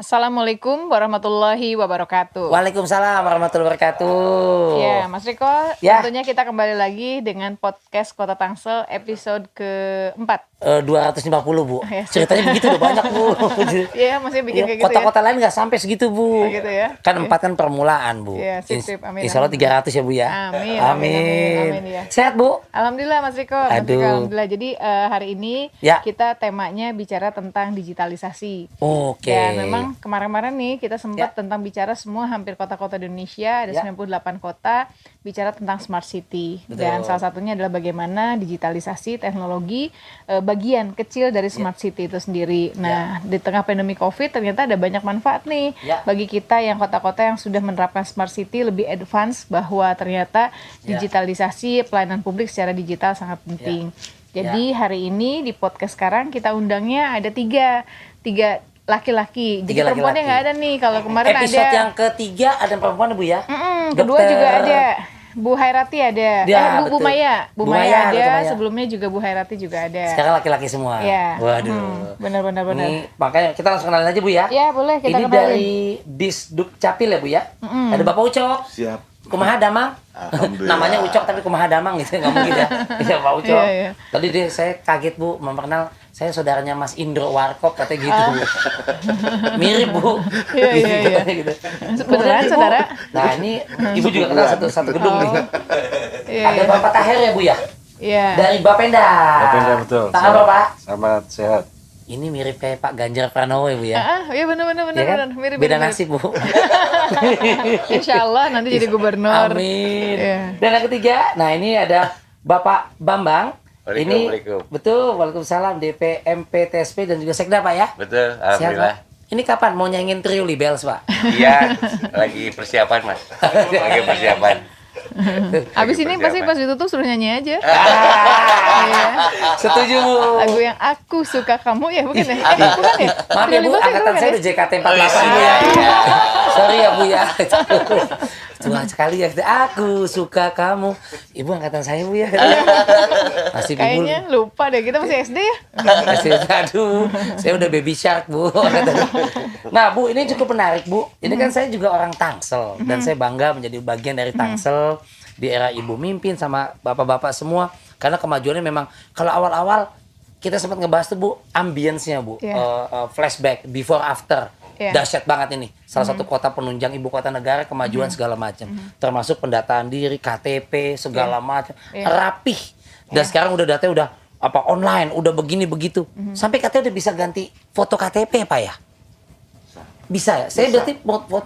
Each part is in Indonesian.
Assalamualaikum warahmatullahi wabarakatuh. Waalaikumsalam warahmatullahi wabarakatuh. Ya, Mas Riko, Ya. tentunya kita kembali lagi dengan podcast Kota Tangsel episode keempat. 250 Bu. Ya, Ceritanya begitu udah banyak Bu. Iya, masih bikin Ya, kayak gitu ya. kota-kota lain nggak sampai segitu Bu. Oh, gitu ya. Kan 4 kan permulaan Bu. Iya, sip, amin, Insya Allah amin. 300 ya Bu ya. Amin, ya. Sehat Bu? Alhamdulillah Mas Riko, Mas Riko, Aduh. alhamdulillah. Jadi hari ini Ya. kita temanya bicara tentang digitalisasi. Oke. Dan memang kemarin-kemarin nih kita sempat Ya. tentang bicara semua hampir kota-kota di Indonesia, ada Ya. 98 kota bicara tentang smart city. Betul. Dan salah satunya adalah bagaimana digitalisasi teknologi bagian kecil dari smart city itu sendiri. Nah, di tengah pandemi Covid ternyata ada banyak manfaat nih Ya. bagi kita yang kota-kota yang sudah menerapkan smart city lebih advance, bahwa ternyata Ya. digitalisasi pelayanan publik secara digital sangat penting. Jadi hari ini di podcast sekarang kita undangnya ada tiga laki-laki. Jadi Tiga perempuannya laki-laki. nggak ada nih. Kalau kemarin Episode ada yang ketiga ada perempuan Bu ya? kedua Dokter- juga ada. Bu Hairati ada. Ya, Bu betul. Maya. Bu Bu Maya Maya, ada. Dokter Maya. Sebelumnya juga Bu Hairati juga ada. Sekarang laki-laki semua. Ya. Waduh. Benar. Ini makanya kita langsung kenalin aja Bu ya. Ya, boleh kita Ini kenalin. dari Disduk Capil ya Bu ya. Ada Bapak Ucok. Siap. Kumaha Damang. Alhamdulillah. Namanya Ucok tapi Kumaha Damang gitu, nggak mungkin ya. Iya Pak Ucok. Iya, iya. Tadi saya kaget Bu memperkenal saya saudaranya Mas Indro Warkop katanya gitu. Mirip Bu. Iya. Gitu. Beneran, Ibu. saudara? Nah ini Ibu juga kenal satu gedung nih. Iya, Ada iya. Bapak Taher ya Bu ya. Iya. Dari Bapenda. Bapenda, betul. Tak apa Pak. Selamat sehat. Ini mirip kayak Pak Ganjar Pranowo ya Bu ya. Iya benar. Ya kan? Mirip. Beda nasib Bu. Insya Allah nanti jadi gubernur. Amin. Iya. Dan yang ketiga, nah ini ada Bapak Bambang. Ini Waalaikumsalam. betul, Waalaikumsalam, DPMP, TSP dan juga Sekda Pak ya. Betul, Sehat, alhamdulillah. Pak? Ini kapan mau nyanyiin Trio Libels Pak? Iya, lagi persiapan Mas. Lagi persiapan. Abis Lagi ini pasti persiapan. pas ditutup suruh nyanyi aja. Ah, Iya. setuju Bu. Lagu yang aku suka kamu ya, bukan ya? Aduh. Bukan ya? Maaf ya Bu, Libels angkatan bukan saya ya? udah JKT48 Bu ya. Sorry ya Bu ya. Tua sekali ya. Aku suka kamu. Ibu angkatan saya Bu ya. Masih Ibu. Kayaknya lupa deh, kita masih SD ya? Aduh, saya udah baby shark Bu. Nah Bu, ini cukup menarik Bu. Ini kan saya juga orang Tangsel dan saya bangga menjadi bagian dari Tangsel di era Ibu mimpin sama bapak-bapak semua. Karena kemajuannya memang kalau awal-awal kita sempat ngebahas tuh Bu, ambience-nya Bu, Iya. flashback, before after. Iya. Dahsyat banget ini. Salah satu kota penunjang ibu kota negara, kemajuan segala macam. Termasuk pendataan diri, KTP, segala macam. Iya. Rapih. Dan sekarang udah datanya udah apa online, udah begini begitu. Sampai katanya udah bisa ganti foto KTP Pak ya? Bisa ya? Saya berarti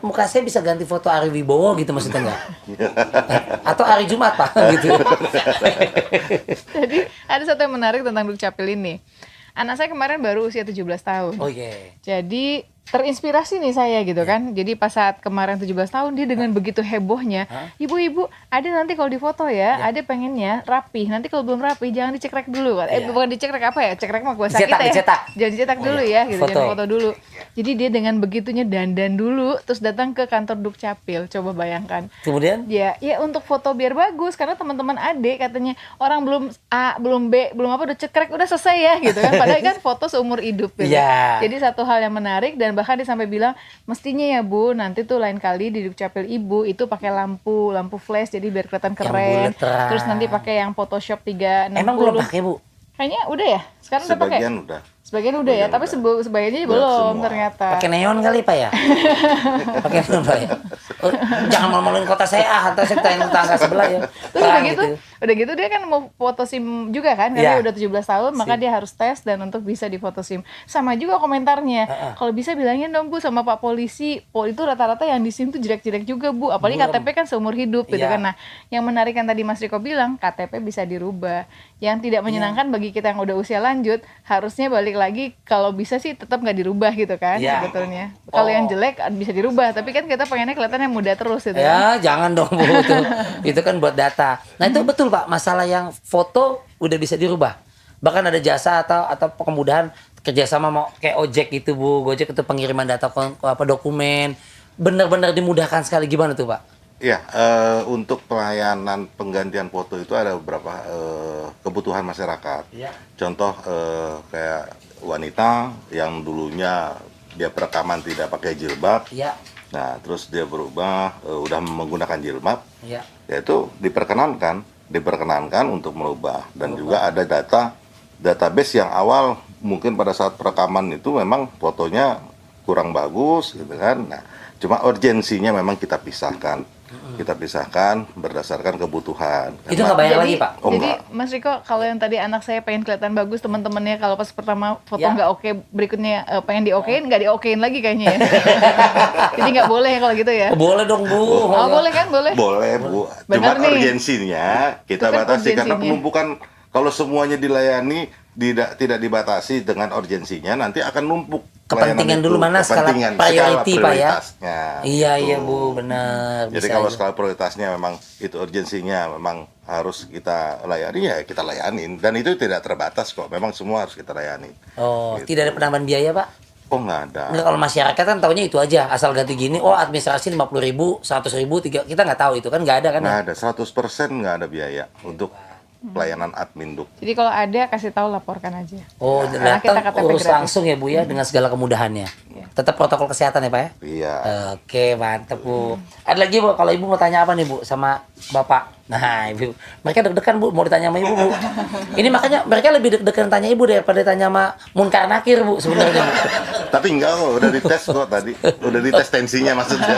muka saya bisa ganti foto Ari Wibowo gitu maksudnya enggak? Atau hari Jumat Pak gitu. Jadi ada satu yang menarik tentang Dukcapil ini. Anak saya kemarin baru usia 17 tahun. Oh iya. Jadi terinspirasi nih saya gitu kan. Jadi pas saat kemarin 17 tahun dia dengan begitu hebohnya, ibu-ibu ada nanti kalau difoto ya, ada pengennya rapi. Nanti kalau belum rapi jangan dicekrek dulu. Bukan dicekrek apa ya? Cekrek mah bahasa Dicetak, kita ya. dicetak. Jangan dicetak dulu ya gitu, Foto. jangan foto dulu. Jadi dia dengan begitunya dandan dulu terus datang ke kantor Dukcapil. Coba bayangkan. Kemudian Ya untuk foto biar bagus karena teman-teman adik katanya orang belum A, belum B, belum apa udah cekrek udah selesai ya gitu kan. Padahal kan foto seumur hidup gitu. Iya. Jadi satu hal yang menarik dan bahkan dia sampai bilang mestinya ya Bu nanti tuh lain kali di Dukcapil Ibu itu pakai lampu flash jadi biar kelihatan keren. bulet terang. Terus nanti pakai yang Photoshop 360. emang belum pakai Bu? Kayaknya udah ya? Sekarang udah pakai? Sebagian udah. Sebagian udah ya, tapi sebagiannya Belum belum semua. ternyata. Pakai neon kali Pak ya? Pakai neon Pak ya? Oh, jangan malu-maluin kota saya atau saya tangga sebelah ya. Terus udah gitu dia kan mau foto SIM juga kan, karena Iya. udah 17 tahun, maka dia harus tes dan untuk bisa difoto SIM. Sama juga komentarnya. Kalau bisa bilangin dong Bu sama Pak Polisi, itu rata-rata yang di SIM tuh jelek-jelek juga Bu, apalagi Burem. KTP kan seumur hidup gitu Iya. kan. Nah, yang menarik kan tadi Mas Riko bilang, KTP bisa dirubah. Yang tidak menyenangkan bagi kita yang udah usia lanjut, harusnya balik lagi kalau bisa sih tetap nggak dirubah gitu kan Iya. sebetulnya. Kalau yang jelek bisa dirubah, tapi kan kita pengennya kelihatan yang muda terus gitu kan. Ya, jangan dong Bu itu kan buat data. Nah, itu betul Pak, masalah yang foto udah bisa dirubah. Bahkan ada jasa atau kemudahan kerjasama mau kayak ojek gitu Bu, Gojek itu pengiriman data dokumen. Benar-benar dimudahkan sekali, gimana tuh Pak? Iya, untuk pelayanan penggantian foto itu ada beberapa kebutuhan masyarakat. Iya. Contoh kayak wanita yang dulunya dia perekaman tidak pakai jilbab. Ya. Nah, terus dia berubah udah menggunakan jilbab. Ya. Yaitu diperkenankan untuk merubah, dan juga ada database yang awal mungkin pada saat perekaman itu memang fotonya kurang bagus gitu kan. Nah, cuma urgensinya memang kita pisahkan berdasarkan kebutuhan. Itu nggak bayar lagi, Pak? Oh, jadi enggak. Mas Riko, kalau yang tadi anak saya pengen kelihatan bagus, teman-temannya kalau pas pertama foto Ya. nggak oke, berikutnya pengen diokein, nggak diokein lagi kayaknya ya. Jadi nggak boleh kalau gitu ya. Boleh dong, Bu. Oh boleh kan, boleh. Boleh, Bu. Benar Cuma nih. urgensinya kita Tetap batasi karena urgensinya. penumpukan. Kalau semuanya dilayani tidak dibatasi dengan urgensinya, nanti akan numpuk. Kepentingan pelayanan dulu itu. mana skala Kepentingan, priority, Pak, ya? prioritasnya. Iya, Gitu. iya, Bu, benar. Jadi Bisa kalau aja. skala prioritasnya memang itu urgensinya memang harus kita layani, ya kita layanin. Dan itu tidak terbatas kok, memang semua harus kita layani. Oh, Gitu. tidak ada penambahan biaya, Pak? Oh, nggak ada. Nggak, kalau masyarakat kan taunya itu aja, asal ganti gini, oh administrasi 50.000, 100.000, kita nggak tahu itu kan, nggak ada kan? Nggak Ya? ada, 100% nggak ada biaya untuk pelayanan adminduk. Jadi kalau ada kasih tahu, laporkan aja. Oh, Karena kita datang KTP urus gratis. langsung ya, Bu, ya, dengan segala kemudahannya. Tetap protokol kesehatan ya, Pak ya? Iya. Oke, mantep, Bu. Ada lagi, Bu, kalau Ibu mau tanya apa nih, Bu, sama Bapak? Nah, Ibu, mereka deg-degan, Bu, mau ditanya sama Ibu, Bu. Ini makanya mereka lebih deg-degan tanya Ibu daripada tanya sama Munkar Nakir, Bu, sebenarnya, Bu. Tapi enggak kok, udah dites kok tadi. Udah dites tensinya maksudnya.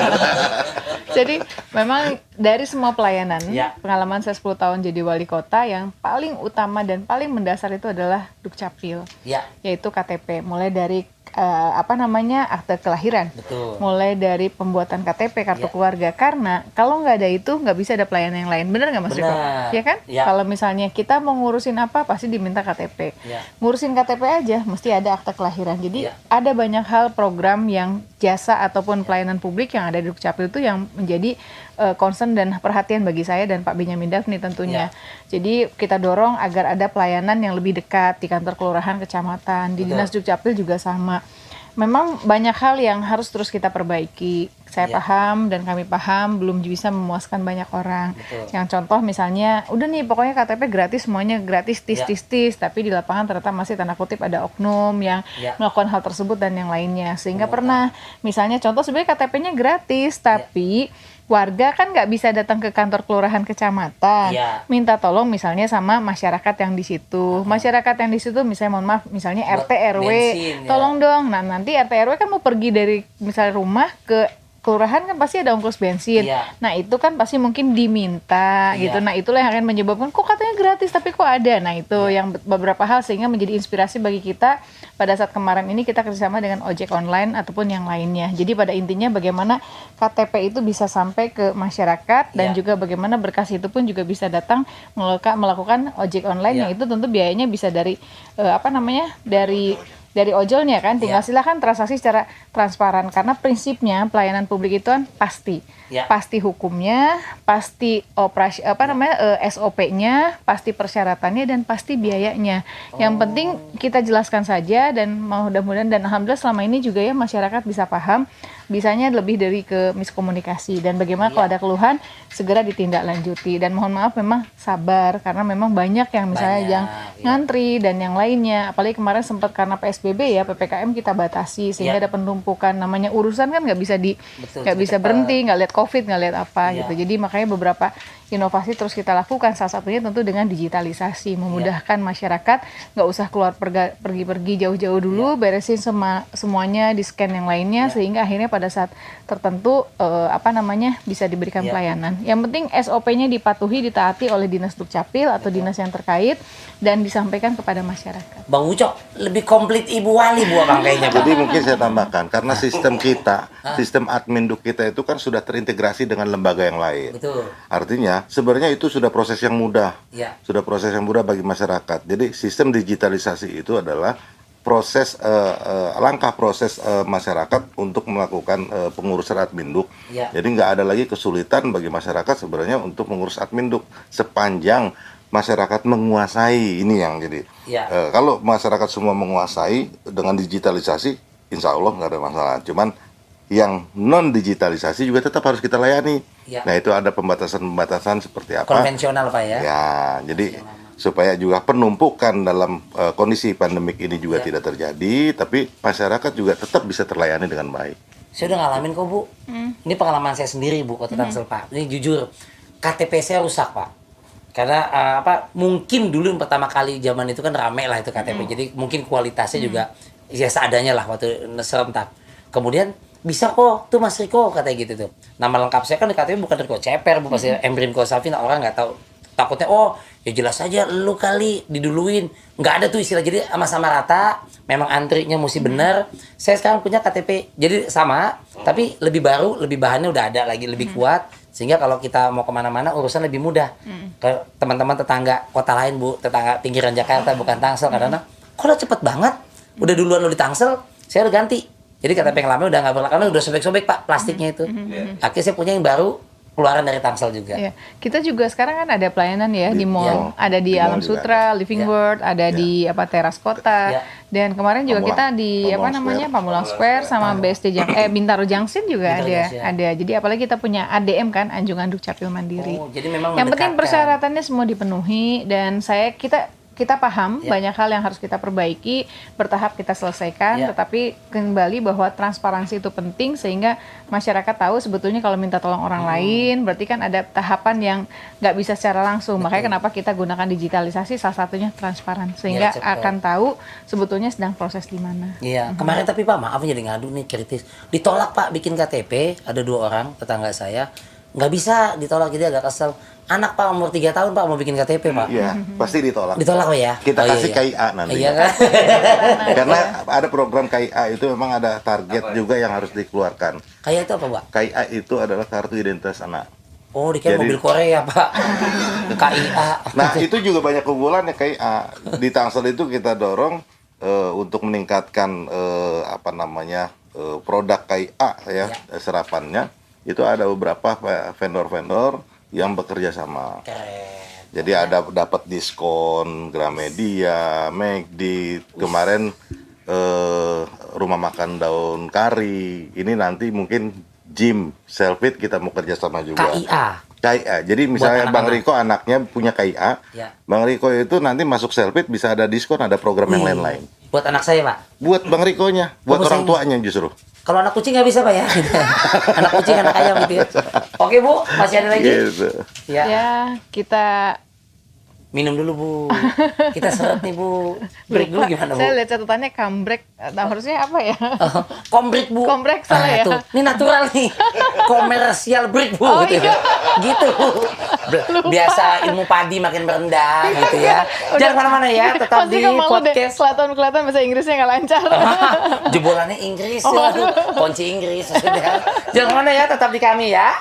Jadi memang dari semua pelayanan, Ya. pengalaman saya 10 tahun jadi wali kota, yang paling utama dan paling mendasar itu adalah Dukcapil, Ya, yaitu KTP. Mulai dari akte kelahiran, betul. mulai dari pembuatan KTP, kartu Ya. keluarga. Karena kalau nggak ada itu, nggak bisa ada pelayanan yang lain. Bener nggak Mas Riko? Benar. Ya kan? Ya. Kalau misalnya kita mau ngurusin apa, pasti diminta KTP. Ya. Ngurusin KTP aja, mesti ada akte kelahiran. Jadi Ya. ada banyak hal, program yang jasa ataupun pelayanan publik yang ada di Dukcapil itu yang menjadi concern dan perhatian bagi saya dan Pak Benyamin Daphni tentunya. Jadi kita dorong agar ada pelayanan yang lebih dekat di kantor kelurahan, kecamatan, di Betul. Dinas Dukcapil juga sama. Memang banyak hal yang harus terus kita perbaiki. Saya Ya. paham dan kami paham belum bisa memuaskan banyak orang. Betul. Yang contoh misalnya, udah nih pokoknya KTP gratis, semuanya gratis, Ya. tis, tapi di lapangan ternyata masih tanda kutip ada oknum yang Ya. melakukan hal tersebut dan yang lainnya. Sehingga pernah, misalnya contoh sebenarnya KTP-nya gratis, tapi warga kan nggak bisa datang ke kantor kelurahan kecamatan, Iya. minta tolong misalnya sama masyarakat yang di situ. Masyarakat yang di situ misalnya mohon maaf, misalnya Buat RT RW, bensin, ya. tolong dong. Nah nanti RT RW kan mau pergi dari misalnya rumah ke kelurahan kan pasti ada ongkos bensin. Iya. Nah itu kan pasti mungkin diminta Iya. gitu. Nah itulah yang akan menyebabkan kok katanya gratis tapi kok ada. Nah itu Iya. yang beberapa hal sehingga menjadi inspirasi bagi kita. Pada saat kemarin ini kita kerjasama dengan ojek online ataupun yang lainnya. Jadi pada intinya bagaimana KTP itu bisa sampai ke masyarakat dan Iya. juga bagaimana berkas itu pun juga bisa datang melakukan ojek online Iya. yang itu tentu biayanya bisa dari dari ojolnya kan, tinggal Iya. silakan transaksi secara transparan karena prinsipnya pelayanan publik itu kan pasti, Iya. pasti hukumnya, pasti operasi SOP-nya, pasti persyaratannya dan pasti biayanya. Yang penting kita jelaskan saja dan mudah-mudahan dan alhamdulillah selama ini juga ya masyarakat bisa paham, bisanya lebih dari ke miskomunikasi dan bagaimana kalau ada keluhan segera ditindaklanjuti dan mohon maaf memang sabar karena memang banyak yang misalnya Banyak, yang iya. ngantri dan yang lainnya, apalagi kemarin sempat karena PSBB ya, PPKM kita batasi sehingga Iya. ada penumpukan, namanya urusan kan nggak bisa Betul, nggak bisa cepat. berhenti, nggak lihat COVID, nggak lihat apa Iya. gitu. Jadi makanya beberapa inovasi terus kita lakukan, salah satunya tentu dengan digitalisasi, memudahkan masyarakat nggak usah keluar pergi-pergi jauh-jauh dulu, beresin semuanya di scan yang lainnya Iya. sehingga akhirnya pada saat tertentu bisa diberikan Iya. pelayanan. Yang penting SOP-nya dipatuhi, ditaati oleh Dinas Dukcapil atau dinas yang terkait dan disampaikan kepada masyarakat. Bang Ucok, lebih komplit Ibu Wali, Bu, Abang kayaknya, Pak. Jadi mungkin saya tambahkan, karena sistem kita, sistem adminduk kita itu kan sudah terintegrasi dengan lembaga yang lain. Betul. Artinya sebenarnya itu sudah proses yang mudah, Ya. sudah proses yang mudah bagi masyarakat. Jadi sistem digitalisasi itu adalah langkah proses masyarakat untuk melakukan pengurusan adminduk. Ya. Jadi nggak ada lagi kesulitan bagi masyarakat sebenarnya untuk mengurus adminduk sepanjang masyarakat menguasai ini yang jadi. Ya. Kalau masyarakat semua menguasai dengan digitalisasi, insya Allah nggak ada masalah. Cuman yang non digitalisasi juga tetap harus kita layani. Ya. Nah itu ada pembatasan-pembatasan seperti apa? Konvensional, Pak ya. Ya, jadi supaya juga penumpukan dalam kondisi pandemik ini juga tidak terjadi, tapi masyarakat juga tetap bisa terlayani dengan baik. Saya udah ngalamin kok Bu. Ini pengalaman saya sendiri Bu, Kota Tangsel Pak. Ini jujur, KTP saya rusak Pak. Karena mungkin dulu yang pertama kali zaman itu kan rame lah itu KTP. Jadi mungkin kualitasnya juga ya seadanya lah waktu serentak. Kemudian bisa kok tuh Mas Riko katanya gitu tuh. Nama lengkap saya kan di KTP bukan Riko Ceper, bukan Embrimko Safina, orang nggak tahu. Takutnya ya jelas aja lu kali diduluin. Nggak ada tuh istilah, jadi sama-sama rata. Memang antrinya mesti bener. Saya sekarang punya KTP jadi sama, tapi lebih baru, lebih bahannya udah ada lagi, lebih kuat. Sehingga kalau kita mau kemana-mana urusan lebih mudah. Ke teman-teman tetangga kota lain Bu, tetangga pinggiran Jakarta bukan Tangsel, kadang-kadang kok lo cepet banget, udah duluan lo di Tangsel, saya udah ganti. Jadi KTP yang lama udah nggak berlaku, karena udah sobek-sobek Pak plastiknya itu. Akhirnya saya punya yang baru, keluaran dari Tangsel juga. Iya. Kita juga sekarang kan ada pelayanan ya di mall, ada di Alam Sutra, Living World, ada di Teras Kota. Dan kemarin juga kita di Pamulang Square sama BSD Bintaro Junction juga ada. Jadi apalagi kita punya ADM kan, Anjungan Dukcapil Mandiri. Jadi memang yang penting mendekatkan. persyaratannya semua dipenuhi dan kita paham banyak hal yang harus kita perbaiki, bertahap kita selesaikan, tetapi kembali bahwa transparansi itu penting sehingga masyarakat tahu sebetulnya kalau minta tolong orang lain, berarti kan ada tahapan yang nggak bisa secara langsung. Makanya kenapa kita gunakan digitalisasi, salah satunya transparan, sehingga akan tahu sebetulnya sedang proses di mana. Iya, kemarin tapi Pak, maaf jadi ngadu nih kritis. Ditolak Pak bikin KTP, ada 2 orang tetangga saya, nggak bisa ditolak, jadi agak kesel. Anak Pak umur 3 tahun Pak mau bikin KTP Pak. Iya, pasti ditolak. Ditolak Pak ya? Kita kasih KIA nanti. Iya kan? Karena ada program KIA itu memang ada target juga yang harus dikeluarkan. Kayak itu apa Pak? KIA itu adalah kartu identitas anak. Oh, dikira Jadi- mobil Korea Pak. KIA. Nah, itu juga banyak keunggulannya KIA. Di Tangsel itu kita dorong untuk meningkatkan produk KIA ya, serapannya. Itu ada beberapa vendor-vendor yang bekerja sama. Keren. Jadi ada dapat diskon Gramedia, McD, kemarin rumah makan daun kari. Ini nanti mungkin gym, Selfit kita mau kerja sama juga. KIA. Jadi misalnya Bang Riko anaknya punya KIA, Bang Riko itu nanti masuk Selfit bisa ada diskon, ada program yang lain-lain. Buat anak saya Pak? Buat Bang Rikonya, buat orang tuanya justru. Kalau anak kucing nggak bisa Pak ya? Anak kucing, anak ayam gitu ya. Oke Bu, masih ada lagi? Gitu. Ya, kita Minum dulu Bu. Kita seret nih Bu. Break dulu gimana Bu? Saya lihat catatannya comeback, harusnya apa ya? Kombrek Bu. Kombrek salah ya? Tuh. Ini natural nih. Komersial break Bu. Oh, gitu. iya. Gitu Bu. Biasa ilmu padi makin merendah gitu ya. Jangan kemana-mana ya, tetap di podcast. Kelihatan bahasa Inggrisnya nggak lancar. Jebolannya Inggris, waduh, kunci Inggris. Sudah. Jangan kemana ya, tetap di kami ya.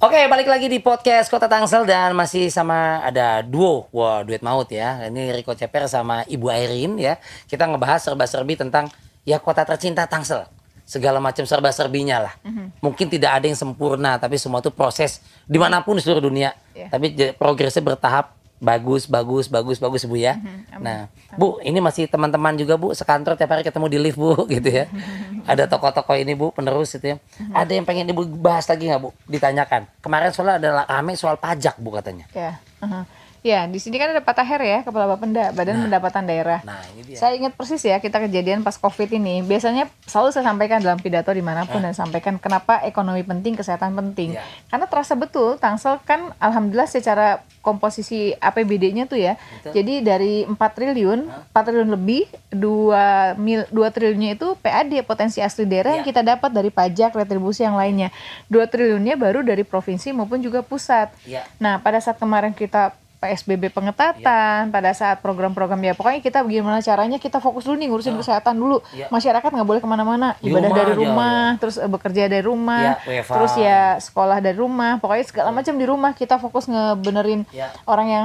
Oke, balik lagi di podcast Kota Tangsel dan masih sama ada duo, duet maut ya. Ini Riko Ceper sama Ibu Airin ya. Kita ngebahas serba-serbi tentang ya kota tercinta Tangsel. Segala macam serba-serbinya lah. Mungkin tidak ada yang sempurna, tapi semua itu proses dimanapun di seluruh dunia. Tapi progresnya bertahap. Bagus Bu ya. Nah, Bu, ini masih teman-teman juga Bu, sekantor tiap hari ketemu di lift Bu, gitu ya. Ada tokoh-tokoh ini Bu, penerus gitu ya. Ada yang pengen Ibu bahas lagi nggak Bu? Ditanyakan. Kemarin soalnya ada rame soal pajak Bu katanya. Ya. Ya, di sini kan ada Pak Taher ya, Kepala Bapenda, Badan Pendapatan Daerah. Nah, ini dia. Saya ingat persis ya, kita kejadian pas COVID ini. Biasanya selalu saya sampaikan dalam pidato dimanapun dan sampaikan kenapa ekonomi penting, kesehatan penting. Karena terasa betul, Tangsel kan alhamdulillah secara komposisi APBD-nya tuh ya. Jadi dari 4 triliun lebih, 2 triliunnya itu PAD, potensi asli daerah yang kita dapat dari pajak, retribusi yang lainnya. 2 triliunnya baru dari provinsi maupun juga pusat. Nah, pada saat kemarin kita PSBB pengetatan, pada saat program-program ya pokoknya kita bagaimana caranya kita fokus dulu nih ngurusin kesehatan dulu. Masyarakat nggak boleh kemana-mana, ibadah dari rumah, terus bekerja dari rumah, terus ya sekolah dari rumah, pokoknya segala macam di rumah kita fokus ngebenerin orang yang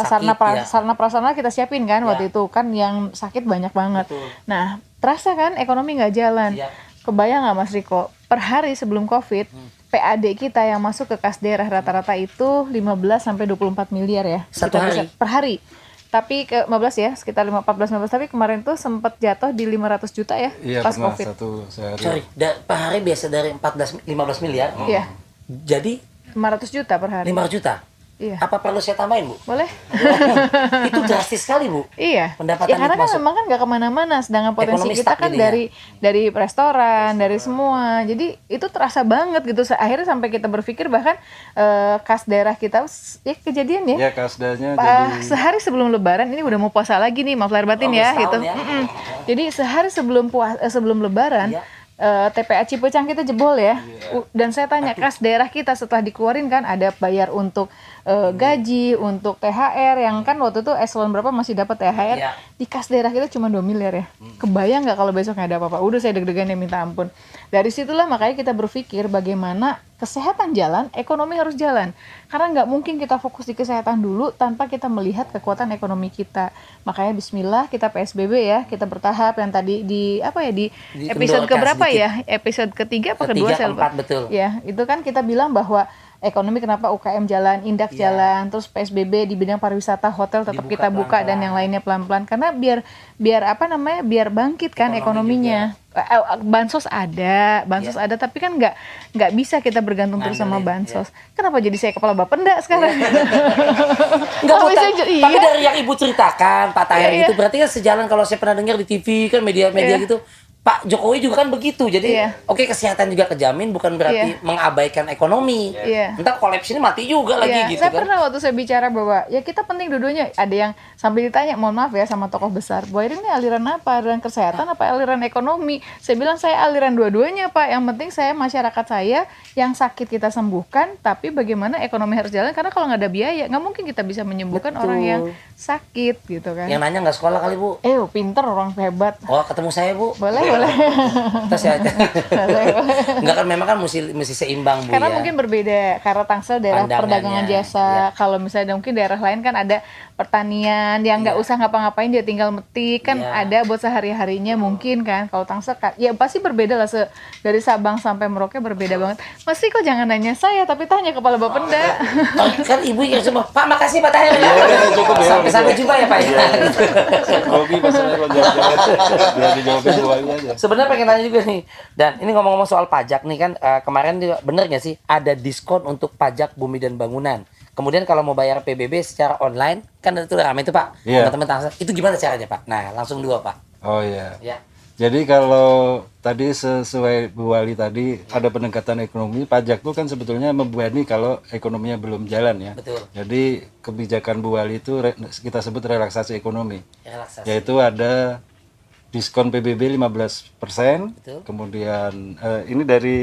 sarana prasarana kita siapin kan waktu itu kan yang sakit banyak banget. Nah terasa kan ekonomi nggak jalan. Kebayang nggak Mas Riko, per hari sebelum COVID PAD kita yang masuk ke kas daerah rata-rata itu 15 sampai 24 miliar ya. Satu Kita hari? per hari. Tapi ke 15 ya, sekitar 14-15, tapi kemarin tuh sempat jatuh di 500 juta ya Iya, pas pernah Covid. satu sehari. Sorry, per hari biasa dari 15 miliar. Iya, Jadi 500 juta per hari. 500 juta. Iya. Apa perlu saya tambahin, Bu? Boleh? Itu drastis sekali, Bu. Iya. Pendapatan Ya karena itu kan masuk. memang kan nggak kemana-mana, sedangkan potensi Ekonomi kita stuck kan jadinya. dari restoran, dari semua. Jadi itu terasa banget gitu. Akhirnya sampai kita berpikir bahkan kas daerah kita ya kejadian ya. Ya kasdanya Sehari sebelum Lebaran ini udah mau puasa lagi nih, maaf lahir batin Oh, ya setahun gitu. ya. Jadi sehari sebelum Lebaran. Iya. TPA Cipecang kita jebol ya. Dan saya tanya kas daerah kita setelah dikeluarin kan ada bayar untuk gaji, untuk THR yang kan waktu itu eselon berapa masih dapat THR. Iya. Di kas daerah kita cuma 2 miliar ya. Kebayang nggak kalau besok nggak ada apa-apa? Udah saya deg-degan ya minta ampun. Dari situlah makanya kita berpikir bagaimana kesehatan jalan, ekonomi harus jalan. Karena nggak mungkin kita fokus di kesehatan dulu tanpa kita melihat kekuatan ekonomi kita. Makanya bismillah kita PSBB ya, kita bertahap yang tadi di episode Dikendorkan keberapa sedikit. ya? Episode ketiga apa kedua saya lupa. Keempat, betul. Ya, itu kan kita bilang bahwa ekonomi kenapa UKM jalan, Indak Iya. jalan, terus PSBB di bidang pariwisata, hotel tetap Dibuka kita buka pelan-pelan. dan yang lainnya pelan-pelan karena biar biar bangkit kan Ekonomi ekonominya. Bansos ada tapi kan nggak bisa kita bergantung terus sama Ngandelin, bansos. Kenapa jadi saya kepala Bapenda sekarang? Enggak, Kok Bu, bisa tapi iya? dari yang Ibu ceritakan, Pak Tahir Iya, itu berarti kan sejalan kalau saya pernah dengar di TV kan media-media Iya. gitu. Pak Jokowi juga kan begitu. Jadi Iya. oke, kesehatan juga kejamin, bukan berarti Iya. mengabaikan ekonomi. Iya. Entar kolaps ini mati juga lagi Iya, gitu saya kan. pernah waktu saya bicara bahwa ya kita penting dua-duanya. Ada yang sambil ditanya, mohon maaf ya sama tokoh besar, Bu Airin ini aliran apa? Aliran kesehatan apa aliran ekonomi? Saya bilang saya aliran dua-duanya Pak. Yang penting saya masyarakat saya yang sakit kita sembuhkan, tapi bagaimana ekonomi harus jalan karena kalau nggak ada biaya nggak mungkin kita bisa menyembuhkan Betul. orang yang sakit gitu kan. Yang nanya nggak sekolah kali, Bu? Pinter orang hebat. Oh, ketemu saya, Bu. Boleh, boleh. Terus ya. Boleh, boleh. Enggak kan, memang kan mesti seimbang, Bu, Karena ya. mungkin berbeda, karena Tangsel daerah Pandangannya, perdagangan jasa. ya. Kalau misalnya mungkin daerah lain kan ada pertanian yang nggak Iya. usah ngapa-ngapain, dia tinggal metik kan Iya. ada buat sehari-harinya mungkin kan. Kalau Tangsel ya pasti berbeda lah, dari Sabang sampai Merauke berbeda banget. Mesti kok jangan nanya saya tapi tanya kepala Bapenda. Oh, kan Ibu yang semua. Pak, makasih Pak Tahir ya. cukup ya. Sampai jumpa ya, Pak ya. Grogi masalah kalau jawab-jawab. Biar dijawabin semuanya aja. Sebenarnya pengen nanya juga nih. Dan ini ngomong-ngomong soal pajak nih kan, kemarin juga bener nggak sih ada diskon untuk pajak bumi dan bangunan. Kemudian kalau mau bayar PBB secara online kan itu ramai itu Pak. Iya. Teman-teman Tangsel. Itu gimana caranya Pak? Nah, langsung dua Pak. Oh iya. Ya. Jadi kalau tadi sesuai Bu Wali tadi ada pendekatan ekonomi, pajak itu kan sebetulnya membebani kalau ekonominya belum jalan ya. Betul. Jadi kebijakan Bu Wali itu kita sebut relaksasi ekonomi. Relaksasi. Yaitu ada diskon PBB 15%, Betul. kemudian ini dari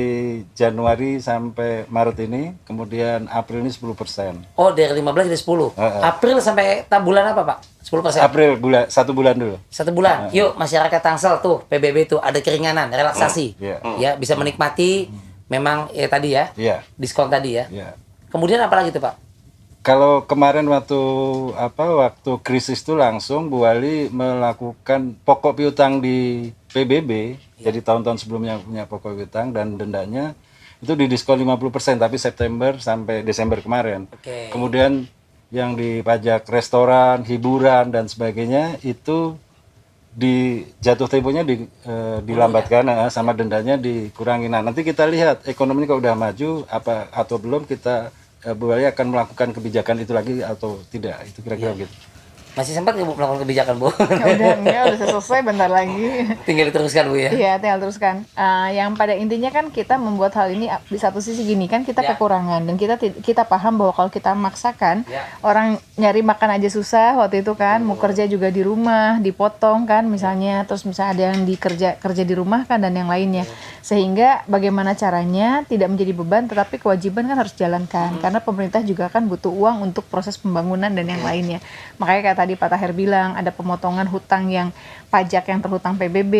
Januari sampai Maret ini, kemudian April ini 10%. Oh, dari 15 jadi 10. April sampai bulan apa Pak? 10%. April satu bulan dulu. 1 bulan. Yuk masyarakat Tangsel tuh PBB tuh ada keringanan, relaksasi. Iya. Ya, bisa menikmati memang tadi ya. Iya. Diskon tadi ya. Ya. Kemudian apa lagi tuh Pak? Kalau kemarin waktu krisis itu langsung Bu Wali melakukan pokok piutang di PBB, jadi tahun-tahun sebelumnya punya pokok piutang dan dendanya itu didiskon 50% tapi September sampai Desember kemarin. Oke. Kemudian yang di pajak restoran, hiburan dan sebagainya itu di jatuh temponya dilambatkan sama dendanya dikurangi. Nah, nanti kita lihat ekonomi kalau udah maju apa atau belum kita Bu Wali akan melakukan kebijakan itu lagi atau tidak, itu kira-kira gitu. Masih sempat nggak Bu melakukan kebijakan Bu? Udah enggak, udah selesai bentar lagi. Tinggal diteruskan Bu ya. Iya, tinggal teruskan. Yang pada intinya kan kita membuat hal ini di satu sisi gini kan kita Ya. kekurangan dan kita paham bahwa kalau kita maksakan Ya. orang nyari makan aja susah waktu itu kan, mau kerja juga di rumah dipotong kan misalnya, terus misalnya ada yang kerja di rumah kan dan yang lainnya. Sehingga bagaimana caranya tidak menjadi beban tetapi kewajiban kan harus jalankan karena pemerintah juga kan butuh uang untuk proses pembangunan dan yang lainnya. Makanya kayak tadi Pak Tahir bilang ada pemotongan hutang yang pajak yang terhutang PBB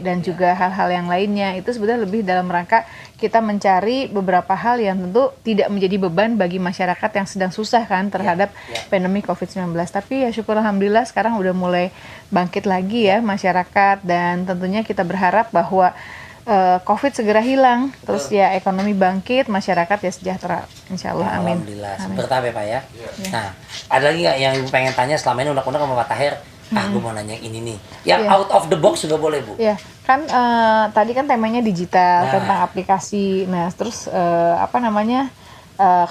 dan juga hal-hal yang lainnya itu sebenarnya lebih dalam rangka kita mencari beberapa hal yang tentu tidak menjadi beban bagi masyarakat yang sedang susah kan terhadap pandemi COVID-19. Tapi ya syukur alhamdulillah sekarang udah mulai bangkit lagi ya masyarakat dan tentunya kita berharap bahwa COVID segera hilang, terus ya ekonomi bangkit, masyarakat ya sejahtera, insya Allah, amin. Alhamdulillah. Amin. Bertahap ya Pak ya. Nah, ada lagi nggak yang Ibu pengen tanya selama ini unek-unek sama Pak Tahir? Gue mau nanya yang ini nih. Yang Iya. out of the box juga boleh Bu. Ya, kan tadi kan temanya digital, Nah. tentang aplikasi. Nah, terus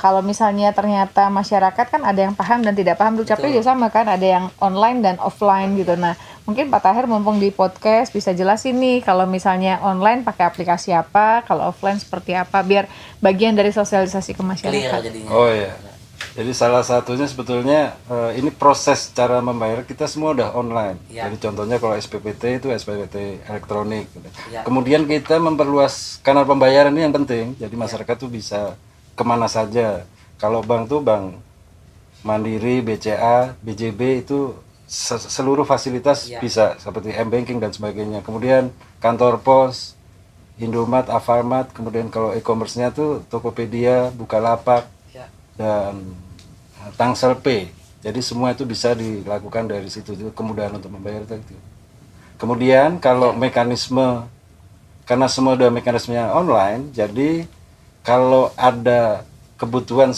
kalau misalnya ternyata masyarakat kan ada yang paham dan tidak paham, dukcapil juga sama kan, ada yang online dan offline gitu. Nah, mungkin Pak Tahir mumpung di podcast bisa jelasin nih, kalau misalnya online pakai aplikasi apa, kalau offline seperti apa, biar bagian dari sosialisasi ke Clear masyarakat. jadinya. Oh iya. Jadi salah satunya sebetulnya ini proses cara membayar kita semua udah online. Ya. Jadi contohnya kalau SPPT itu SPPT elektronik. Gitu. Ya. Kemudian kita memperluas kanal pembayaran ini yang penting. Jadi masyarakat tuh bisa kemana saja. Kalau bank tuh bank Mandiri, BCA, BJB itu seluruh fasilitas Ya. bisa seperti M-Banking dan sebagainya. Kemudian kantor pos, Indomaret, Alfamart, kemudian kalau e-commerce-nya tuh Tokopedia, Bukalapak, Ya. dan Tangsel Pay. Jadi semua itu bisa dilakukan dari situ. Itu kemudahan untuk membayar itu. Kemudian kalau mekanisme, karena semua udah mekanismenya online, jadi kalau ada kebutuhan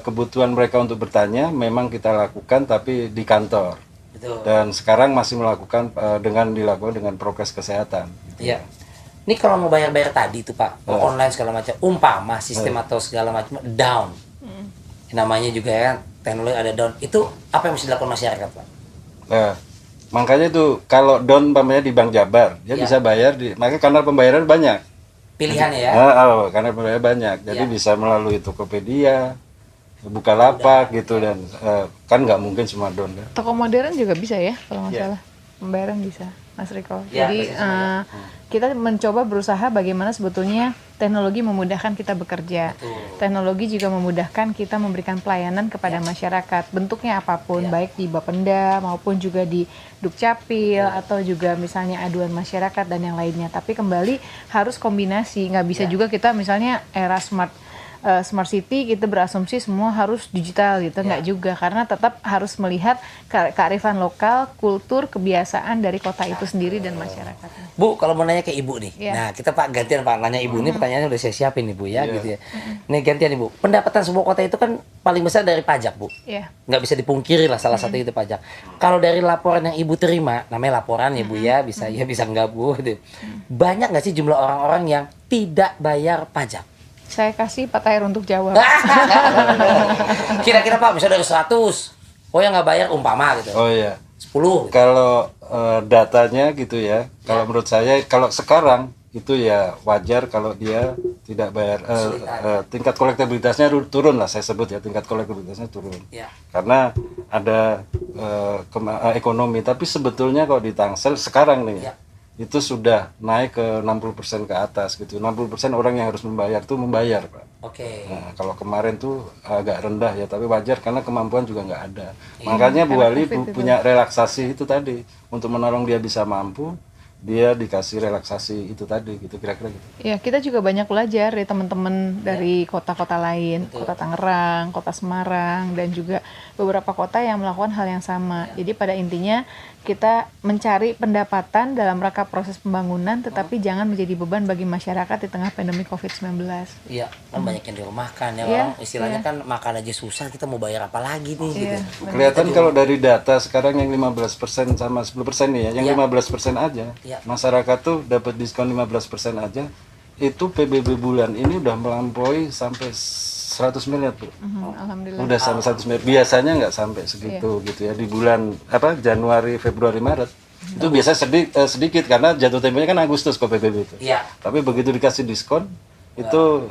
kebutuhan mereka untuk bertanya, memang kita lakukan tapi di kantor. Betul. Dan sekarang masih melakukan dilakukan dengan prokes kesehatan. Iya. Ini kalau mau bayar-bayar tadi tuh Pak, mau online segala macam, umpama sistem atau segala macam down. Namanya juga ya, teknologi ada down. Itu apa yang mesti dilakukan masyarakat Pak? Nah, makanya itu kalau down umpamanya di Bank Jabar, dia Ya. bisa bayar makanya kanal pembayaran banyak. Pilihannya ya. Karena pembayaran banyak, jadi Ya. bisa melalui Tokopedia, Bukalapak gitu dan kan nggak mungkin semua down kan. Toko modern juga bisa ya, kalau nggak Iya. salah. Pembayaran bisa, Mas Riko. Ya, Jadi bisa semua, kita mencoba berusaha bagaimana sebetulnya teknologi memudahkan kita bekerja. Betul. Teknologi juga memudahkan kita memberikan pelayanan kepada masyarakat. Bentuknya apapun, baik di Bapenda maupun juga di Dukcapil atau juga misalnya aduan masyarakat dan yang lainnya. Tapi kembali harus kombinasi. Nggak bisa juga kita misalnya era smart city kita berasumsi semua harus digital gitu, nggak juga, karena tetap harus melihat kearifan lokal, kultur, kebiasaan dari kota itu sendiri dan masyarakatnya. Bu, kalau mau nanya ke Ibu nih. Iya. Nah, kita Pak gantian Pak nanya Ibu ini pertanyaannya udah saya siapin nih Bu ya gitu ya. Nih gantian nih Bu. Pendapatan sebuah kota itu kan paling besar dari pajak Bu. Iya. Nggak bisa dipungkiri lah salah satu itu pajak. Kalau dari laporan yang Ibu terima, namanya laporan ya Bu ya, bisa ya bisa enggak Bu gitu. Banyak nggak sih jumlah orang-orang yang tidak bayar pajak? Saya kasih Pak Tahir untuk jawab. Kira-kira Pak bisa dari 100. Oh yang nggak bayar umpama gitu. Oh iya. 10 gitu. Kalau datanya gitu ya, kalau menurut saya kalau sekarang itu ya wajar kalau dia tidak bayar tingkat kolektabilitasnya turun lah, saya sebut ya, tingkat kolektabilitasnya turun. Ya. Karena ada ekonomi, tapi sebetulnya kalau di Tangsel sekarang nih Ya. itu sudah naik ke 60% ke atas gitu. 60% orang yang harus membayar tuh membayar, Pak. Oke. Nah, kalau kemarin tuh agak rendah ya, tapi wajar karena kemampuan juga nggak ada. Makanya Bu karena Ali COVID itu. punya relaksasi itu tadi untuk menolong dia bisa mampu, dia dikasih relaksasi itu tadi gitu, kira-kira gitu. Ya, kita juga banyak belajar dari teman-teman dari kota-kota lain, kota Tangerang, kota Semarang, dan juga beberapa kota yang melakukan hal yang sama. Jadi pada intinya kita mencari pendapatan dalam rangka proses pembangunan, tetapi jangan menjadi beban bagi masyarakat di tengah pandemi COVID-19. Iya, kan banyak yang dirumahkan ya, Iya, orang istilahnya kan makan aja susah, kita mau bayar apa lagi nih gitu. Iya. Kelihatan kalau dari data sekarang yang 15% sama 10% nih ya, yang Iya. 15% aja. Iya. Masyarakat tuh dapat diskon 15% aja. Itu PBB bulan ini udah melampaui sampai 100 miliar, Bu. Alhamdulillah. Udah sampai 100 miliar. Biasanya nggak sampai segitu Iya. gitu ya, di bulan Januari, Februari, Maret. Itu biasa sedikit karena jatuh temponya kan Agustus kok PBB itu. Iya. Tapi begitu dikasih diskon itu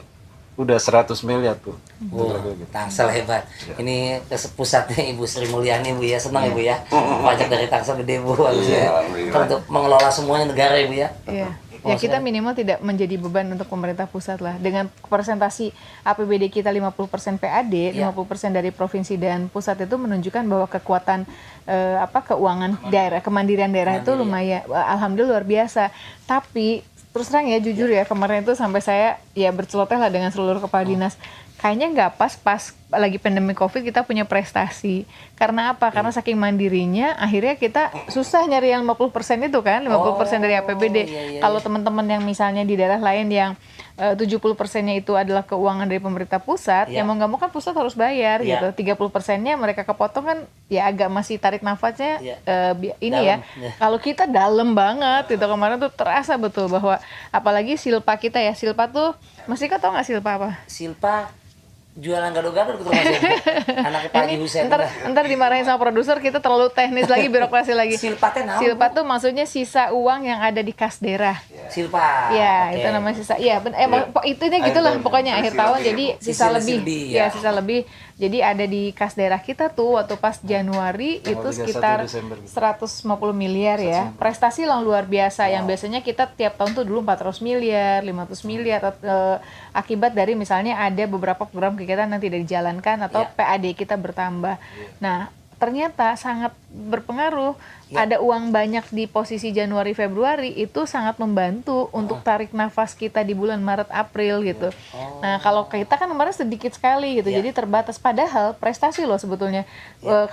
udah 100 miliar, Bu. Wow, Tangsel hebat. Ini pusatnya Ibu Sri Mulyani Bu ya, senang Ibu ya. Pajak dari Tangsel gede Bu. Bagus ya. Kan untuk mengelola semuanya negara Ibu ya. Iya. Ya, kita minimal tidak menjadi beban untuk pemerintah pusat lah. Dengan presentasi APBD kita 50% PAD, 50% dari provinsi dan pusat itu menunjukkan bahwa kekuatan keuangan daerah, kemandirian daerah itu lumayan, alhamdulillah luar biasa. Tapi terus terang ya, jujur ya, kemarin itu sampai saya ya berceloteh lah dengan seluruh kepala dinas. Kayaknya nggak pas lagi pandemi COVID kita punya prestasi. Karena apa? Karena saking mandirinya, akhirnya kita susah nyari yang 50% itu kan, 50% dari APBD. Kalau teman-teman yang misalnya di daerah lain yang 70%-nya itu adalah keuangan dari pemerintah pusat, ya mau nggak mau kan pusat harus bayar gitu. 30%-nya mereka kepotong kan, ya agak masih tarik nafasnya ini dalam, ya. Kalau kita dalam banget gitu, kemarin tuh terasa betul bahwa apalagi Silpa kita ya, Silpa tuh, Mas Riko tau nggak Silpa apa? Silpa jualan gado-gado gitu Mas. Anaknya Pak Haji Husein. Ntar dimarahin sama produser, kita terlalu teknis lagi, birokrasi lagi. Silpa teh naon? Silpa tuh maksudnya sisa uang yang ada di kas daerah. Silpa. Ya, Oke. itu namanya sisa. Iya, itunya gitulah pokoknya akhir tahun jadi sisa lebih. Ya, sisa lebih. Jadi ada di kas daerah kita tuh waktu pas Januari itu 31 sekitar Desember gitu. 150 miliar ya. Prestasi yang luar biasa yang biasanya kita tiap tahun tuh dulu 400 miliar, 500 miliar akibat dari misalnya ada beberapa program kegiatan yang tidak dijalankan atau PAD kita bertambah. Nah, ternyata sangat berpengaruh. Ada uang banyak di posisi Januari Februari itu sangat membantu untuk tarik nafas kita di bulan Maret April gitu. Nah, kalau kita kan kemarin sedikit sekali gitu. Jadi terbatas, padahal prestasi loh sebetulnya.